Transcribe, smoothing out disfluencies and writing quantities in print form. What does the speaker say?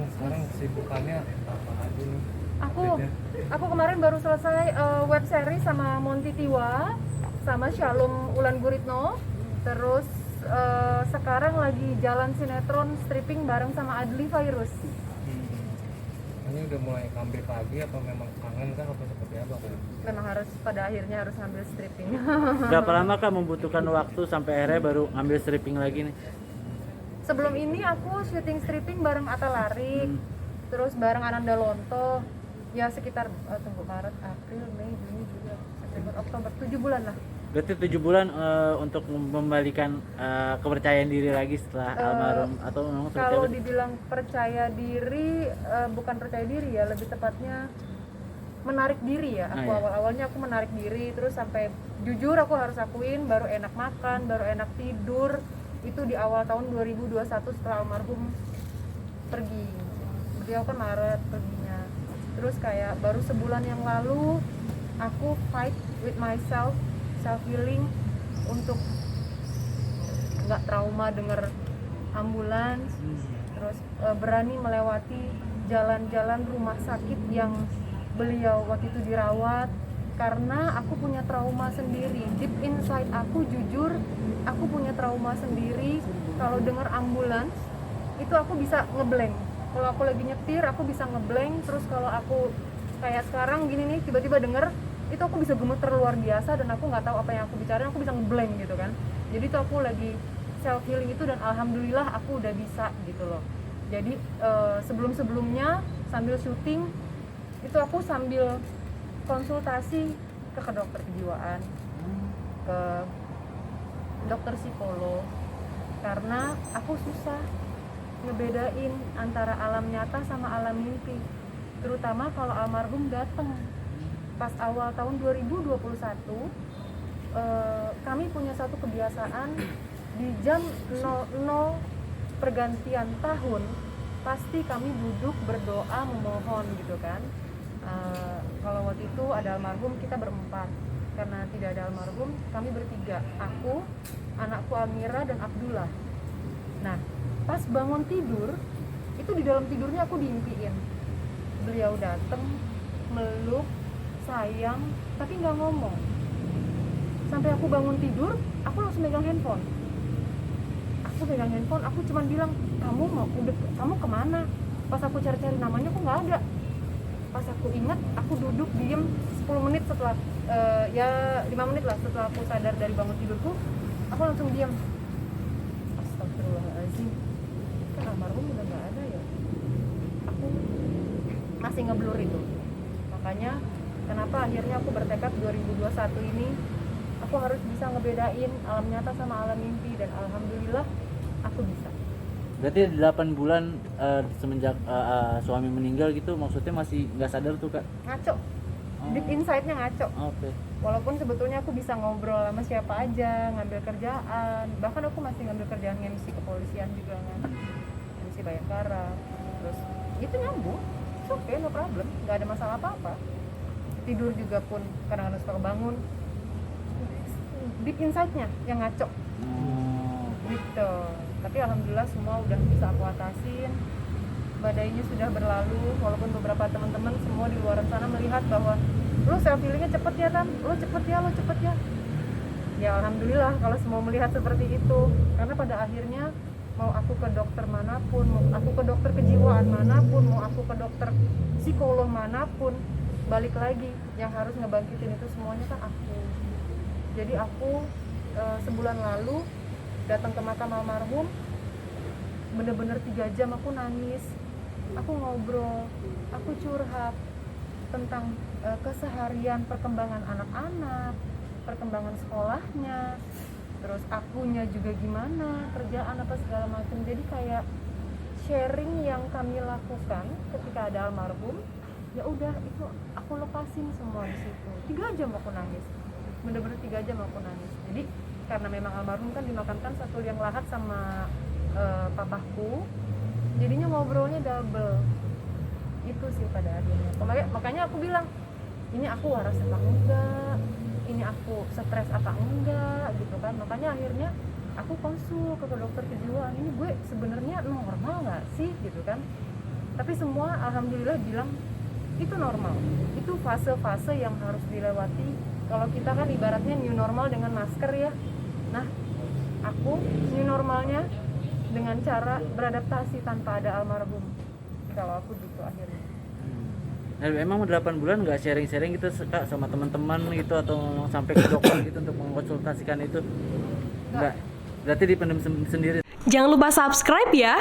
sekarang kesibukannya apa aja nih? Aku kemarin baru selesai web series sama Monty Tiwa sama Shalom Ulan Guritno. Terus sekarang lagi jalan sinetron stripping bareng sama Adli Virus. Ini udah mulai comeback lagi atau memang kangen kah atau seperti apa kan? Memang harus pada akhirnya harus ngambil stripping. Berapa lama kak membutuhkan waktu sampai akhirnya baru ambil stripping lagi nih? Sebelum ini aku syuting stripping bareng Atta Larik, terus bareng Ananda Lonto. Ya sekitar tunggu Maret, April, Mei, Juni, Juli, September, Oktober, 7 bulan lah. Berarti 7 bulan untuk membalikan kepercayaan diri lagi setelah almarhum atau memang seperti Kalau apa? dibilang percaya diri, bukan percaya diri ya, lebih tepatnya menarik diri ya. Aku iya. awal-awalnya aku menarik diri, terus sampai jujur aku harus akuin baru enak makan, baru enak tidur. Itu di awal tahun 2021 setelah almarhum pergi. Beliau kan Maret perginya. Terus kayak baru sebulan yang lalu aku fight with myself, self healing untuk nggak trauma denger ambulans, terus berani melewati jalan-jalan rumah sakit yang beliau waktu itu dirawat, karena aku punya trauma sendiri. Deep inside aku, jujur aku punya trauma sendiri. Kalau denger ambulans itu aku bisa ngeblank. Kalau aku lagi nyetir aku bisa ngeblank. Terus kalau aku kayak sekarang gini nih tiba-tiba denger itu aku bisa gemeter luar biasa dan aku nggak tahu apa yang aku bicarain, aku bisa ngeblank gitu kan. Jadi itu aku lagi self healing itu dan alhamdulillah aku udah bisa gitu loh. Jadi sebelum-sebelumnya sambil syuting itu aku sambil konsultasi ke dokter kejiwaan, ke dokter psikolog, karena aku susah ngebedain antara alam nyata sama alam mimpi, terutama kalau almarhum datang pas awal tahun 2021. Kami punya satu kebiasaan di jam 00 pergantian tahun pasti kami duduk berdoa memohon gitu kan. Kalau waktu itu ada almarhum kita berempat, karena tidak ada almarhum kami bertiga, aku, anakku Amira dan Abdullah. Nah pas bangun tidur itu di dalam tidurnya aku diimpiin beliau datang meluk sayang tapi nggak ngomong. Sampai aku bangun tidur aku langsung megang handphone, aku cuman bilang kamu kemana. Pas aku cari-cari namanya kok nggak ada. Pas aku ingat aku duduk diem 10 menit setelah 5 menit lah setelah aku sadar dari bangun tidurku, aku langsung diam. Astagfirullahaladzim, kan almarhum udah nggak ada ya. Aku masih ngeblur itu. Makanya kenapa akhirnya aku bertekad 2021 ini aku harus bisa ngebedain alam nyata sama alam mimpi, dan alhamdulillah aku bisa. Berarti 8 bulan semenjak suami meninggal gitu, maksudnya masih nggak sadar tuh kak? Ngaco, deep inside-nya ngaco. Oke. Walaupun sebetulnya aku bisa ngobrol sama siapa aja, ngambil kerjaan, bahkan aku masih ngambil kerjaan MC kepolisian juga kan, MC Bayangkara, terus itu nyambung, oke, no problem, nggak ada masalah apa-apa. Tidur juga pun kadang-kadang suka bangun, deep inside-nya yang ngaco gitu. Tapi alhamdulillah semua udah bisa aku atasin, badainya sudah berlalu. Walaupun beberapa teman-teman semua di luar sana melihat bahwa lo self healingnya cepet ya Tan, lo cepet ya. Ya alhamdulillah kalau semua melihat seperti itu, karena pada akhirnya mau aku ke dokter manapun, mau aku ke dokter kejiwaan manapun, mau aku ke dokter psikolog manapun, balik lagi yang harus ngebangkitin itu semuanya kan aku. Jadi aku sebulan lalu datang ke makam almarhum, bener-bener 3 jam aku nangis, aku ngobrol, aku curhat tentang keseharian, perkembangan anak-anak, perkembangan sekolahnya, terus akunya juga gimana, kerjaan apa segala macam. Jadi kayak sharing yang kami lakukan ketika ada almarhum, ya udah itu aku lepasin semua di situ. 3 jam aku nangis, bener-bener 3 jam aku nangis. Jadi karena memang almarhum kan dimakamkan satu liang lahat sama papaku, jadinya ngobrolnya double. Itu sih pada akhirnya. Makanya aku bilang, ini aku waras apa enggak, ini aku stres apa enggak gitu kan. Makanya akhirnya aku konsul ke dokter kejiwaan, ini gue sebenarnya normal nggak sih gitu kan. Tapi semua alhamdulillah bilang itu normal, itu fase-fase yang harus dilewati. Kalau kita kan ibaratnya new normal dengan masker ya. Nah, aku new normalnya dengan cara beradaptasi tanpa ada almarhum. Kalau aku gitu akhirnya. Nah, emang 8 bulan nggak sharing-sharing gitu Kak sama teman-teman gitu atau sampai ke dokter gitu untuk mengkonsultasikan itu? Enggak. Berarti dipendam sendiri. Jangan lupa subscribe ya.